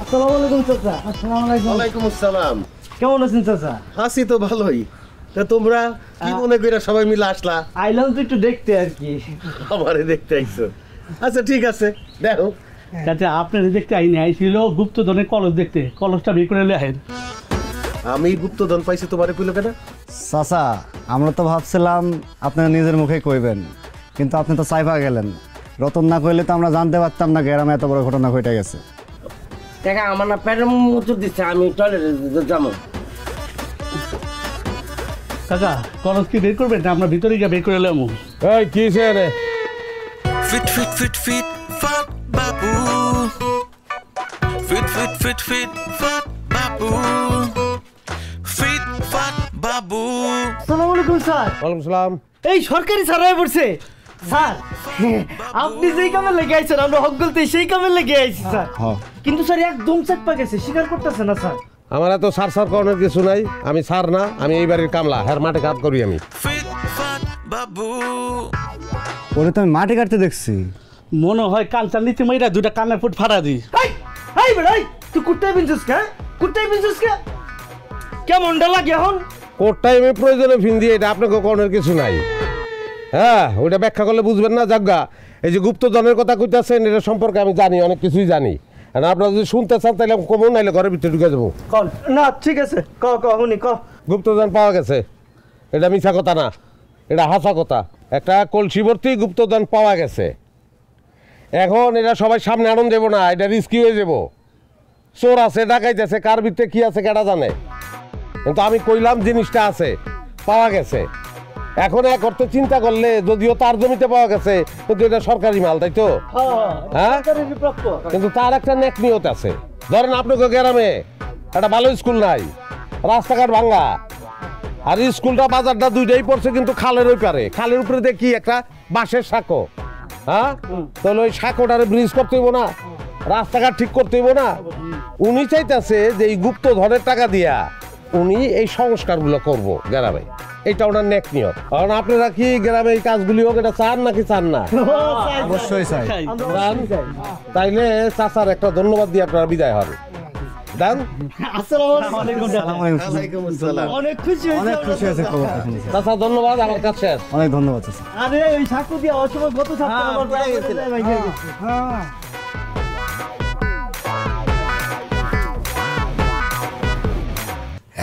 আসসালামু আলাইকুম চাচা। আসসালামু আলাইকুম। ওয়ালাইকুম আসসালাম। কেমন আছেন চাচা? হাসি তো ভালোই। তা তোমরা কি মনে করে সবাই মিলে আসলা? আইলাম তো একটু দেখতে আর কি। আমারে দেখতে আইছো? আচ্ছা ঠিক আছে, দেখো। চাচা আপনার দেখতে আইনি, আইছিল গুপ্তধনের কলস দেখতে, কলসটা বের করে লেহেন। আমি গুপ্তধন পাইছি, তোমারে কইলো কেন? চাচা আমরা তো ভাবছিলাম আপনারা নিজের মুখে কইবেন, কিন্তু আপনি তো চাইপা গেলেন। রতন না কইলে তো আমরা জানতে পারতাম না গ্রামে এত বড় ঘটনা ঘটে গেছে। টাকা আমার না পেটের মুচুর দিচ্ছে, আমি টয়লেটে যাবো। চাচা কলস কি বের করবেন না আমরা ভিতরে গিয়ে বের করে এলাম? এই কি রে? Fit, fit, fit, fit, fat babu. Fit, fit, fit, fit, fat babu. Fit, fat babu. আসসালামু আলাইকুম স্যার। ওয়ালাইকুম সালাম। এই সরকারি স্যার হয়ে পড়ছে স্যার। আপনি যেই কামে লেগে আইছেন আমরা হক গলতে সেই কামে লেগে আইছি স্যার। কিন্তু স্যার একদম চাপা গেছে, স্বীকার করতেছে না স্যার। আমার তো সার করানোর কিছু নাই, আমি সার না, আমি এই বাড়ির কামলা, হ্যাঁ মাঠে কাজ করি আমি। Fit, fat babu. ওরে তো আমি মাটি কাটতে দেখছি। মনে হয় কানচার নিচে মাইরা দুটা কানের ফুট ফাড়া দি। এই বেড়াই তুই কুত্তায় বিনছিস কে? কেমন লাগে এখন? কোট টাইমে প্রয়োজনে ফিন দিয়ে, এটা আপনাকে করানোর কিছু নাই। হ্যাঁ ওইটা ব্যাখ্যা করলে বুঝবেন না। জাগা এই যে গুপ্তধনের কথা কইতাছেন, এটা সম্পর্কে আমি জানি, অনেক কিছুই জানি। আর আপনারা যদি শুনতে চান তাহলে কমন, নাইলে ঘরের ভিতরে ঢুকে যাবো। না ঠিক আছে, হুনি গুপ্তধন পাওয়া গেছে, এটা মিথ্যা কথা না, এটা হাসা কথা। একটা কলসি ভর্তি গুপ্তধন পাওয়া গেছে। এখন এটা সবাই সামনে আনন্দ দেবো না, এটা রিস্কি হয়ে যাবো। চোর আছে, ডাকাইতেছে, কার ভিতরে কি আছে কেটা জানে। কিন্তু আমি কইলাম জিনিসটা আছে, পাওয়া গেছে। এখন এক অর্থে চিন্তা করলে যদিও তার জমিতে পাওয়া গেছে, কিন্তু এটা সরকারি মাল, তাই তো? হ্যাঁ, কিন্তু তার একটা নেক নিয়ত আছে। ধরেন আপনাকে গ্রামে একটা ভালো স্কুল নাই, রাস্তাঘাট ভাঙ্গা, আর স্কুলটা বাজারটা দুইটাই পড়ছে কিন্তু খালের ওই পারে। খালের উপরে দেখি একটা বাঁশের সাঁকো। হ্যাঁ, তাহলে ওই সাঁকোটারে ব্রিজ করতে হইব না, রাস্তাঘাট ঠিক করতে হইব না। উনি চাইতেছে যে এই গুপ্তধনের টাকা দিয়া উনি এই সংস্কারগুলো করবো গ্রামে, এটা ওনার নেক নিয়ত। কারণ আপনারা কি গ্রামে এই কাজগুলি হোক এটা চান নাকি চান না? অবশ্যই চাই। তাইলে চাচার একটা ধন্যবাদ দিয়ে আপনারা বিদায় হন। দেন। অনেক খুশি হয়েছে খবরটা শুনে। চাচা ধন্যবাদ, আমার কাছে অনেক ধন্যবাদ চাচা। আরে ওই সাকু দিয়া অসময় কত ছাত্র আমার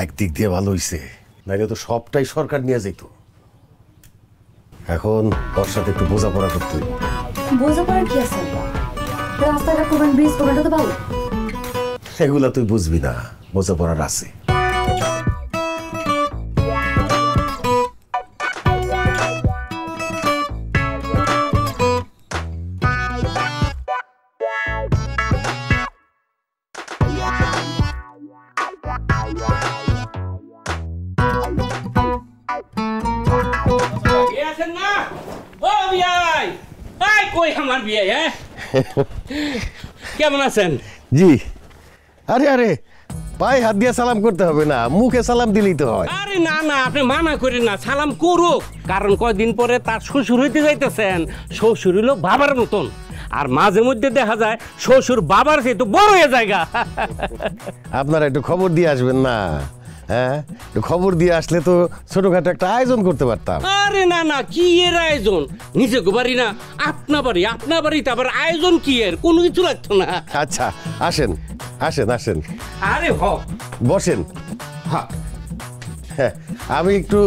একদিক দিয়ে ভালো হইছে, নাইলে তো সবটাই সরকার নিয়ে যেত। এখন ওর সাথে একটু বোঝাপড়া করতে হইব। বোঝাপড়া কি আছে? রাস্তাঘাট করবেন, ব্রিজ করবেন, এটা তো ভালো। এগুলা তুই বুঝবি না, বোঝাপড়ার আছে। কেমন আছেন? জি। আরে আরে, পায়ে হাত দিয়ে সালাম করতে হবে না, মুখে সালাম দিলেই তো হয়। আরে না না, আপনি মানা করেন না, সালাম করুক। কারণ কয়দিন পরে তার শ্বশুর হইতে যাইতেছেন। শ্বশুর হইল বাবার মতন, আর মাঝে মধ্যে দেখা যায় শ্বশুর বাবার চেয়ে তো বড় হয়ে জায়গা। আপনারা একটু খবর দিয়ে আসবেন না? হ্যাঁ, একটু খবর দিয়ে আসলে তো ছোটখাটো একটা আয়োজন করতে পারতাম। আরে না না, কি এর আয়োজন? নিজে বাড়ি না আপনার বাড়ি, আপনার বাড়িতে আবার আয়োজন কি এর? কোনো কিছু লাগতো না। আচ্ছা আসেন আসেন আসেন। আরে হ, বসেন। হ্যাঁ, আমি একটু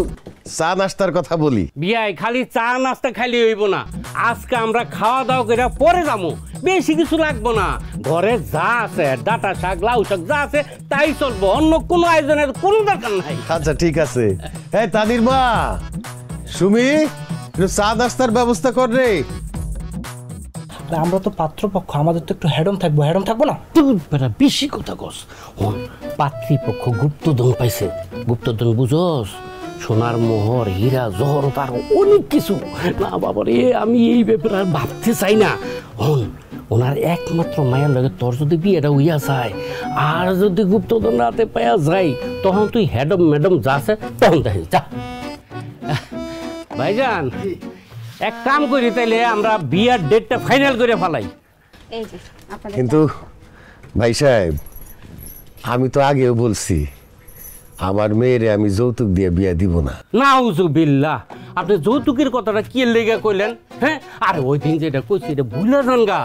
চা নাস্তার কথা বলি। বিয়াই খালি চা নাস্তা খালি হইব না, আজকে আমরা খাওয়া দাওয়া করে পরে যাবো। বেশি কিছু লাগবো না, ঘরে যা আছে ডাটা শাক, লাউ শাক যা আছে তাই চলবো, অন্য কোনো আয়োজনের কোনো দরকার নাই। আচ্ছা ঠিক আছে। এই তানির মা, সুমি, একটু চা নাস্তার ব্যবস্থা কর রে। আমরা তো পাত্রপক্ষ, আমাদের তো একটু হেডম থাকবো না? বেশি কথা কস। পাত্রীপক্ষ গুপ্তধন পাইছে। গুপ্তধন বুঝস? সোনার মোহর, হীরা জহর, তার অনেক কিছু। না বাবা রে, আমি এই ব্যাপারে আর ভাবতে চাই না। ওনার একমাত্র মায়ের লাগে তোর যদি বিয়েটা হইয়া যায়, আর যদি গুপ্তধন রাতে পাইয়া যায়, তখন তুই হ্যাডম ম্যাডম যা আছে তখন দেখিস। যা ভাইজান, এক কাম করি, তাইলে আমরা বিয়ার ডেটটা ফাইনাল করে ফেলাই। কিন্তু ভাই সাহেব, আমি তো আগেও বলছি আমার মেয়েরে আমি যৌতুক দিয়ে বিয়ে দিব না। নাউজুবিল্লাহ, আপনি যৌতুকের কথাটা কি লেগে কইলেন? হ্যাঁ, আর ওই দিন যেটা কইছি এটা ভুলে যান গা।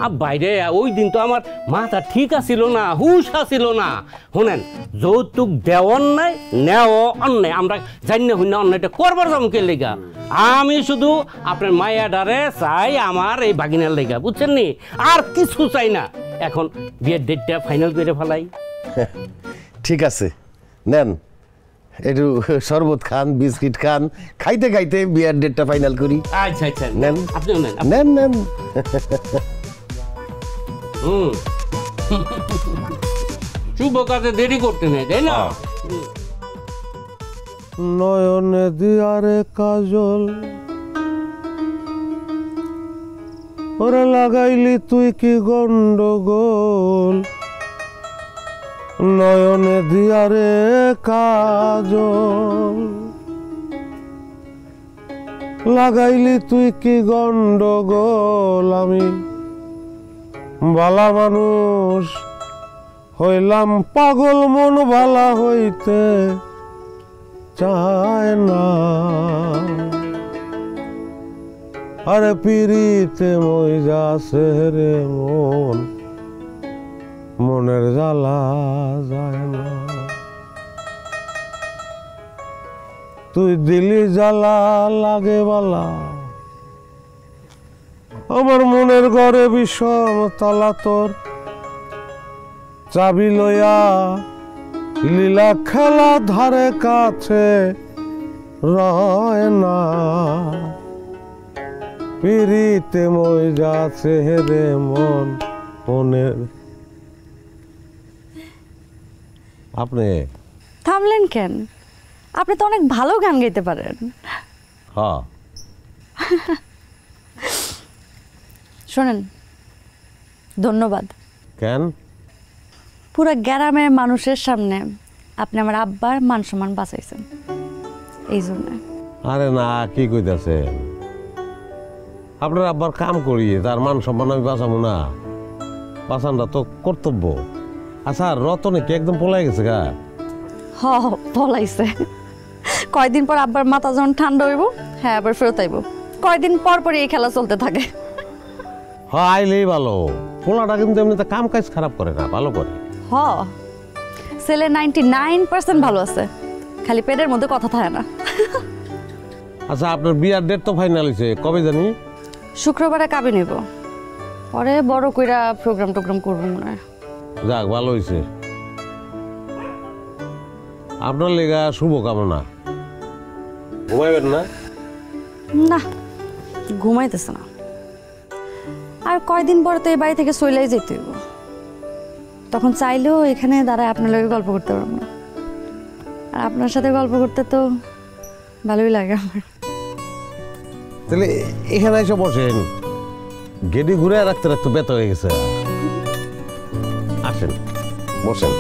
আর বাইরে ওই দিন তো আমার মাথা ঠিক আছিল না, হুশ আছিল না। শোনেন, যৌতুক দেওয়ার নাই, নেওয়া অন্যায়। আমরা জানি না হই না অন্যায়টা করবার জমকে লেগা। আমি শুধু আপনার মায়াডারে চাই আমার এই বাগিনার লেগা, বুঝছেন নি? আর কিছু চাই না। এখন বিয়ের ডেটটা ফাইনাল করে ফেলাই। ঠিক আছে, নেন একটু শরবত খান, বিস্কিট খান, খাইতে খাইতে বিয়ার ডেটটা ফাইনাল করি। আচ্ছা আচ্ছা, নেন আপনিও নেন। নেন নেন। শুভ কাজে দেরি করতে নেই, তাই না? নয়নে দিয়ারে কাজল ওরে লাগাইলি তুই কি গন্ডগোল, নয়নে দিয়ারে কাজল লাগাইলি তুই কি গন্ডগোল, আমি বালা মানুষ হইলাম পাগল, মন বালা হইতে চায় না, আরে পিরিতে মই যাছে রে মন, মনের জ্বালা যায় না, তুই দিলি জ্বালা লাগে বালা, আমার মনের ঘরে বিষম তালা, তোর চাবি লইয়া লীলা খেলা ধারে কাছে রয় না, পিরিতে মই যাচ্ছে রে মন, মনের। আপনি থামলেন কেন? আপনি তো অনেক ভালো গান গাইতে পারেন। হ্যাঁ, শোনেন, ধন্যবাদ। কেন? পুরো গ্রামের মানুষের সামনে আপনি আমার আব্বার মান সম্মান বাঁচাইছেন, এই জন্য। আরে না, কি কইতাছেন? আপনার আব্বার কাম করি, তার মান সম্মান আমি বাঁচাবো না? বাঁচানটা তো কর্তব্য। আচ্ছা, রতনে কি একদম পলাই গেছে গা? হ, পলাইছে। কয়দিন পর আব্বার মাথা যখন ঠান্ডা হইব, হ্যাঁ আবার ফেরত আইব। কয়দিন পর পর এই খেলা চলতে থাকে। হ্যাঁ, আইলেই ভালো। পোলাটা কিন্তু এমনিতে কাম কাজ খারাপ করে না, ভালো করে। হ, ছেলে 99% ভালো আছে, খালি পেটের মধ্যে কথা থাকে না। আচ্ছা আপনার বিয়ার ডেট তো ফাইনাল হয়েছে, কবে জানি? শুক্রবারে কাবে নেব, পরে বড় কইরা প্রোগ্রাম করবো মনে হয়। যাক ভালো হয়েছে, আপনার লেগা শুভকামনা। ঘুমাইবেন না? না, ঘুমাইতেছে না। আর কয়দিন পরে তো এই বাড়ি থেকে চলেই যেতে হইব, তখন চাইলেও এখানে দাঁড়ায় আপনার লগে গল্প করতে পারবো না। আর আপনার সাথে গল্প করতে তো ভালোই লাগে আমার। তাহলে এখানে এসে বসেন, গেডি ঘুরে রাখতে রাখতে ব্যথা হয়ে গেছে। আসেন বসেন।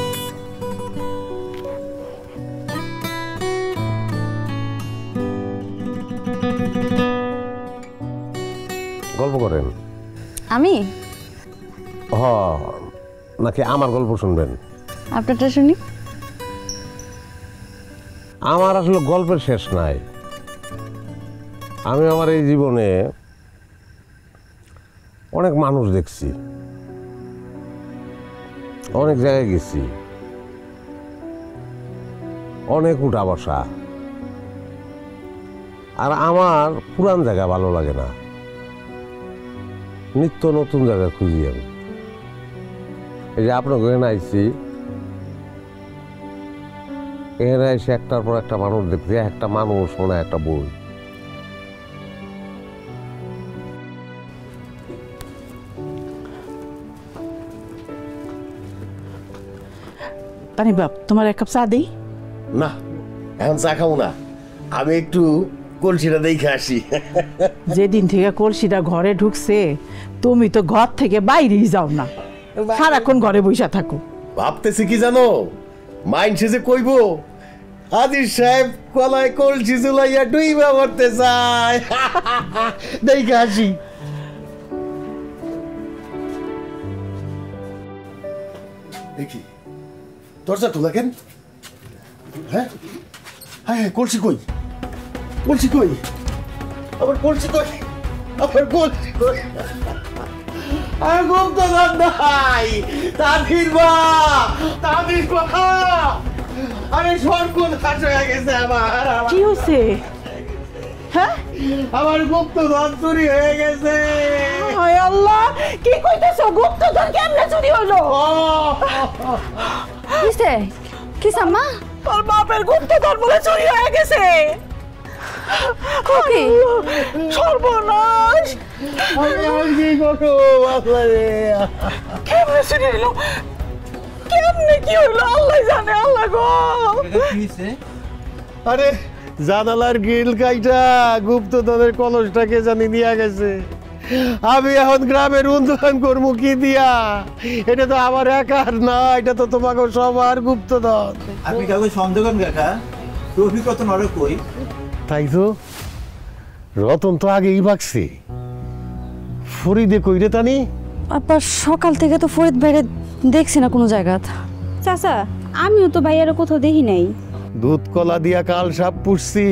গল্প করেন। আমি হ, নাকি আমার গল্প শুনবেন? আপনারটা শুনি। আমার আসলে গল্পের শেষ নাই। আমি আমার এই জীবনে অনেক মানুষ দেখছি, অনেক জায়গায় গেছি, অনেক উঠা বসা। আর আমার পুরান জায়গা ভালো লাগে না, নিত্য নতুন জায়গা খুঁজি আমি। এই যে আপনার এখানে আইছি, এখানে এসে একটার পর একটা মানুষ দেখছি, একটা মানুষ মনে হয় একটা বই। তানি বাপ, তোমার এক কাপ চা দিই? না, এখন চা খাবো না, আমি একটু কলসিটা দেখে আসি। যেদিন থেকে কলসিটা ঘরে ঢুকছে, তুমি তো ঘর থেকে বাইরেই যাও না, সারাক্ষণ ঘরে বসে থাকো। ভাবতেছি কি জানো, মাইন্ডসে যে কইব হাজির সাহেব কলায় কলসি চুলাইয়া ডুইবা মরতে চায়। দেখে আসি। দেখি দরজা তোলা কেন? হ্যাঁ হ্যাঁ, কলসি কই? কলসি কই? আবার কলসি কই? আবার কলসি কই? আর গুপ্ত নাই, তাদের মা, তাদের মা। আরে সরকুল খাস হয়ে গেছে আমার। কি হয়েছে? হ্যাঁ, আমার গুপ্তধন চুরি হয়ে গেছে। হায় আল্লাহ, কি কইতেছো? গুপ্তধন কেমনে চুরি হলো? কিসে কিস আম্মা? তোর বাপের গুপ্তধন বলে চুরি হয়ে গেছে। ওকে, সর্বনাশ। আমি কি করবো বাবা রে? কেমনে চুরি হলো? কেমনে কি হলো আল্লাহ জানে। আল্লাহ গো, আরে জানালার গ্রিল কাইটা গুপ্তধনের কলসটাকে জানি নিয়ে গেছে। আমি এখন গ্রামের উন্নয়ন করবো কি দিয়া? এটা তো আমার একার না, এটা তো তোমাকে সবার গুপ্তধন। আপনি কাউকে সন্দেহ করেন কাকা? রফিক কত নরক কই? তাই তো, রতন তো আগেই ভাগছে। ফরিদে কইরে তানি? আপা সকাল থেকে তো ফরিদ বাইরে দেখছি না কোনো জায়গা। চাচা, আমিও তো ভাইয়ার কোথাও দেখি নাই। দুধ কলা দিয়া কাল সাপ পুষছি,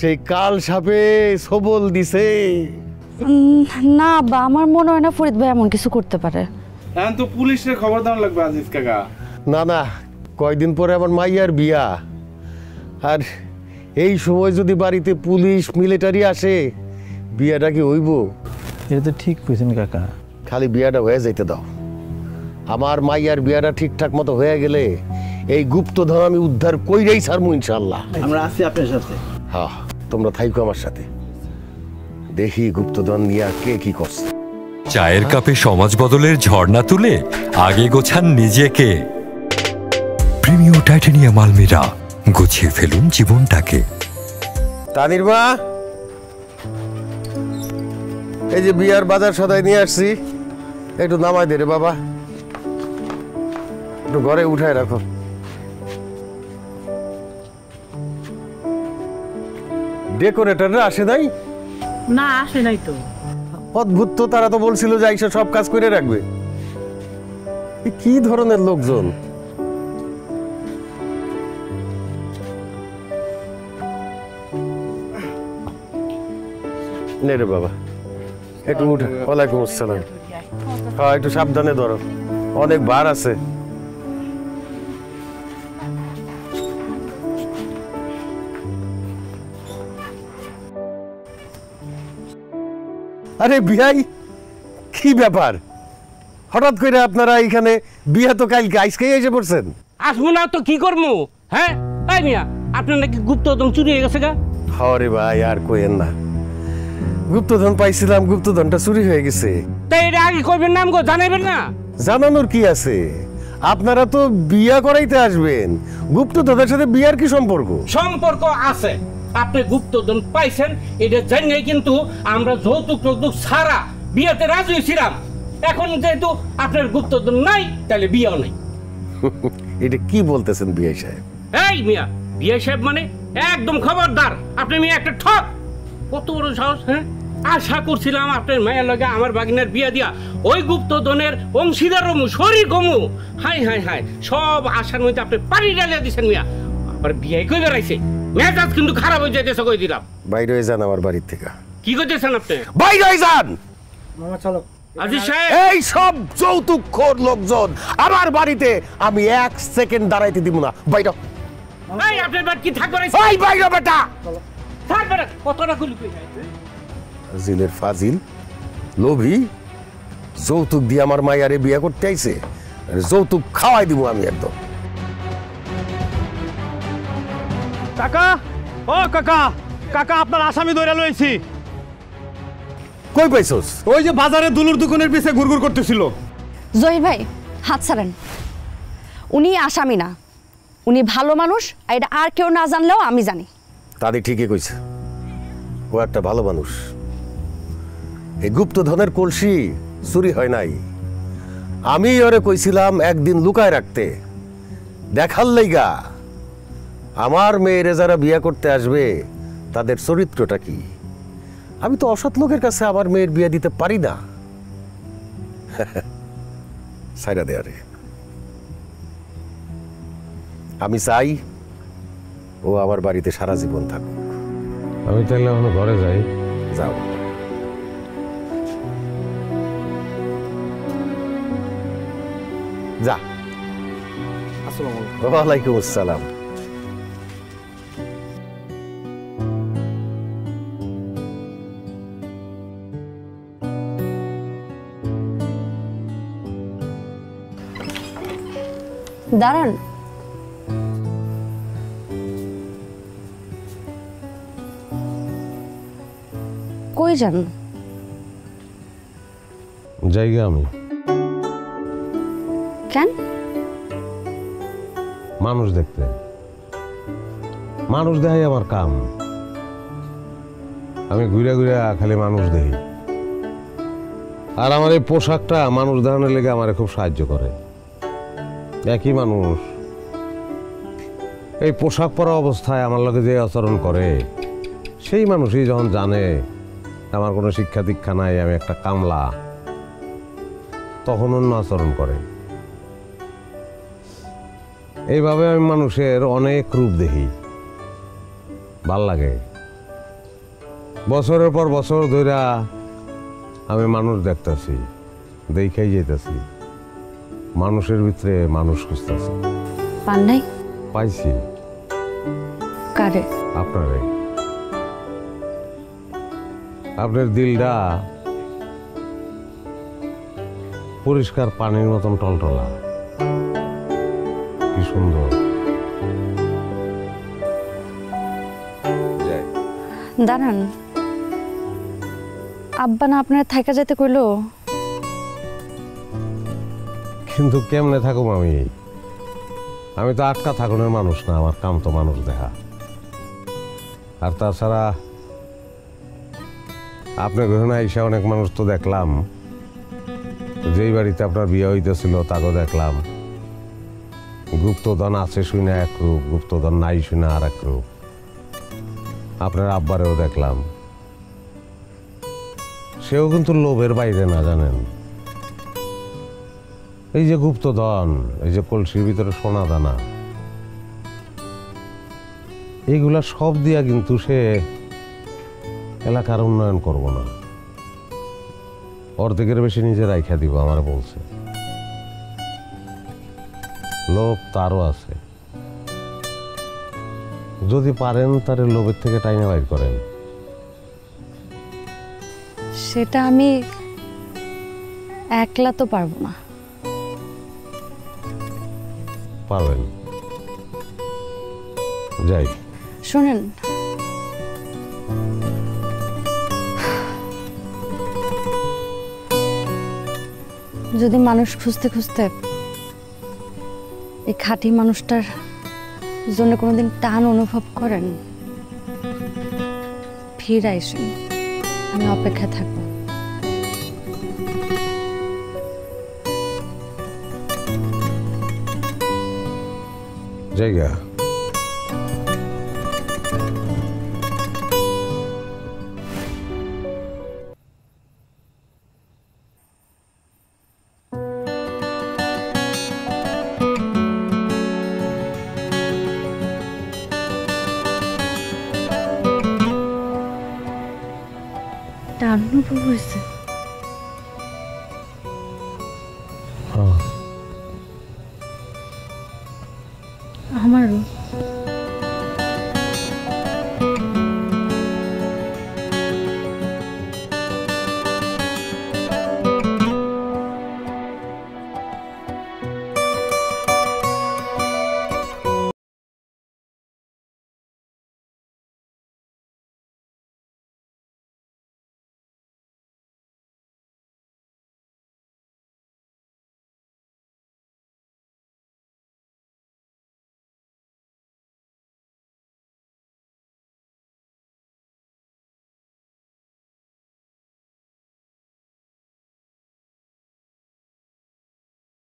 সেই কাল সাপে সবল দিছে। না বা আমার মনে হয় না ফরিদ ভাই এমন কিছু করতে পারে। এখন তো পুলিশের খবর দেওয়া লাগবে আজিজ কাকা। না না, কয়দিন পরে আমার মাইয়ার বিয়া, আর এই সময় যদি বাড়িতে পুলিশ মিলিটারি আসে, বিয়াটা কি হইব? এটা তো ঠিক কইছেন কাকা। খালি বিয়াটা হয়ে যাইতে দাও। আমার মাইয়ার বিয়াটা ঠিকঠাক মতো হয়ে গেলে এই গুপ্তধন আমি উদ্ধার কইরাই ছাড়বো ইনশাল্লাহ। আমরা আছি আপনার সাথে। হ্যাঁ, তোমরা থাইকো আমার সাথে, দেখি গুপ্তধন নিয়ে কে কি করছে। চায়ের কাপে সমাজ বদলের ঝর্ণা তুলে আগে গোছান নিজেকে। প্রিমিয়াম টাইটানিয়াম আলমিরা, গুছিয়ে ফেলুন জীবনটাকে। তানির মা, এই যে বিয়ার বাজার সদাই নিয়ে আসছি, একটু নামাই দে রে বাবা, একটু ঘরে উঠায় রাখো। ডেকোরেটররা আসে নাই? না, আসে নাই তো। অদ্ভুত তো, তারা তো বলছিল যে আইসা সব কাজ করে রাখবে। কি ধরনের লোকজন? নে রে বাবা, একটু উঠে। ওয়ালাইকুম আসসালাম। হ্যাঁ, একটু সাবধানে ধরো, অনেক বার আছে। আরে বিয়াই কি ব্যাপার হঠাৎ করে আপনারা এখানে বিয়া তো কালকে আজকেই এসে পড়ছেন আসবো না তো কি করবো হ্যাঁ তাই মিয়া আপনার নাকি গুপ্তধন চুরি হয়ে গেছে গা হরে ভাই আর কইেন না গুপ্তধন পাইছিলাম গুপ্তধনটা চুরি হয়ে গেছে তাই এটা আগে কইবেন নাম গো জানাইবেন না জানানোর কি আছে আপনারা তো বিয়া করাইতে আসবেন গুপ্তধনের সাথে বিয়ার কি সম্পর্ক সম্পর্ক আছে আপনি গুপ্তধন পাইছেন এটা জানিয়ে কিন্তু আমরা যৌতুক টৌতুক ছাড়া বিয়েতে রাজি হয়েছিলাম এখন যেহেতু আপনার গুপ্তধন নাই তাহলে বিয়েও নাই এটা কি বলতেছেন বিয়ে সাহেব এই মিয়া বিয়ে সাহেব মানে একদম খবরদার আপনি মিয়া একটা ঠক কত বড় সাহস হ্যাঁ আশা করছিলাম আপনার মায়ের লগে আমার বাগিনার বিয়া দিয়া ওই গুপ্তধনের অংশীদার হমু শরীর কমু হাই হাই হাই সব আশার মধ্যে আপনি পানি ঢালিয়া দিচ্ছেন মিয়া আবার বিয়ে কই বেড়াইছে মেজাজ কিন্তু খারাপ হয়ে যাইতেছে কই দিলাম বাইরে হয়ে যান আমার বাড়ির থেকে কি করতেছেন আপনি বাইরে হয়ে যান মামা চলো আজিজ সাহেব এই সব যৌতুকখোর লোকজন আমার বাড়িতে আমি 1 সেকেন্ড দাঁড়াইতে দিব না বাইরে এই আপনার বাড়ি কি থাকবে না এই বাইরে বেটা থাকবে না কতটা গুলি কই ফাজিলের ফাজিল লোভী যৌতুক দিয়ে আমার মায়ারে বিয়ে করতে আইছে আর যৌতুক খাওয়াই দিব আমি একদম কাকা ও কাকা কাকা আপনার আসামি ধরে লইছি কই পাইছস ওই যে বাজারে দুলুর দোকানের পিছে ঘুরঘুর করতেছিল জহির ভাই হাত ছাড়েন উনি আসামি না উনি ভালো মানুষ আর এটা আর কেউ না জানলেও আমি জানি তাদের ঠিকই কইছে ও একটা ভালো মানুষ এই গুপ্তধনের কলসি চুরি হয় নাই আমি ওরে কইছিলাম একদিন লুকায় রাখতে দেখার লাইগা আমার মেয়েরে যারা বিয়ে করতে আসবে তাদের চরিত্রটা কি আমি তো অসৎ লোকের কাছে আমার মেয়ের বিয়ে দিতে পারি না সাইরা দে আরে আমি চাই ও আমার বাড়িতে সারা জীবন থাকুক আমি তাহলে এখন ঘরে যাই যাও যা আসসালামু আলাইকুম ওয়ালাইকুম আসসালাম দাঁড়ান কই যান জায়গা আমি কেন মানুষ দেখতে মানুষ দেখাই আমার কাম আমি ঘুরে ঘুরে খালি মানুষ দেখি আর আমার এই পোশাকটা মানুষ দেখানোর লেগে আমার খুব সাহায্য করে একই মানুষ এই পোশাক পরা অবস্থায় আমার লগে যে আচরণ করে সেই মানুষই যখন জানে আমার কোনো শিক্ষা দীক্ষা নাই আমি একটা কামলা তখন অন্য আচরণ করে এইভাবে আমি মানুষের অনেক রূপ দেখি ভাল লাগে বছরের পর বছর ধরে আমি মানুষ দেখতেছি দেখাই যেতেছি মানুষের ভিতরে মানুষ খুঁজতেছি পান নাই পাইছি কারে আপনারে আপনার দিলটা পরিষ্কার পানির মতন টলটলা কি সুন্দর দাঁড়ান আব্বা না আপনার থাকা যেতে কইলো কিন্তু কেমনে থাকুম আমি তো আটকা থাকুনের মানুষ না আমার কাম তো মানুষ দেখা আর তাছাড়া আপনার ঘরে আইসা অনেক মানুষ তো দেখলাম যেই বাড়িতে আপনার বিয়ে হইতেছিল তাকেও দেখলাম গুপ্তধন আছে শুনে এক রূপ গুপ্তধন নাই শুনে আর এক রূপ আপনার আব্বারেও দেখলাম সেও কিন্তু লোভের বাইরে না জানেন এই যে গুপ্তধন এই যে কলসির ভিতরে সোনা দানা এইগুলা সব দিয়া কিন্তু সে এলাকার উন্নয়ন করব না অর্ধেকের বেশি নিজে রাইখা দিব আমার বলছে লোভ তারও আছে যদি পারেন তারে লোভের থেকে টাইনে বাইর করেন সেটা আমি একলা তো পারবো না। পারবেন, যাই। শোনেন, যদি মানুষ খুঁজতে খুঁজতে এই খাঁটি মানুষটার জন্য কোনোদিন টান অনুভব করেন, ফিরে আইসেন, আমি অপেক্ষায় থাকবো। জায়গা টান অনুভব হয়েছে।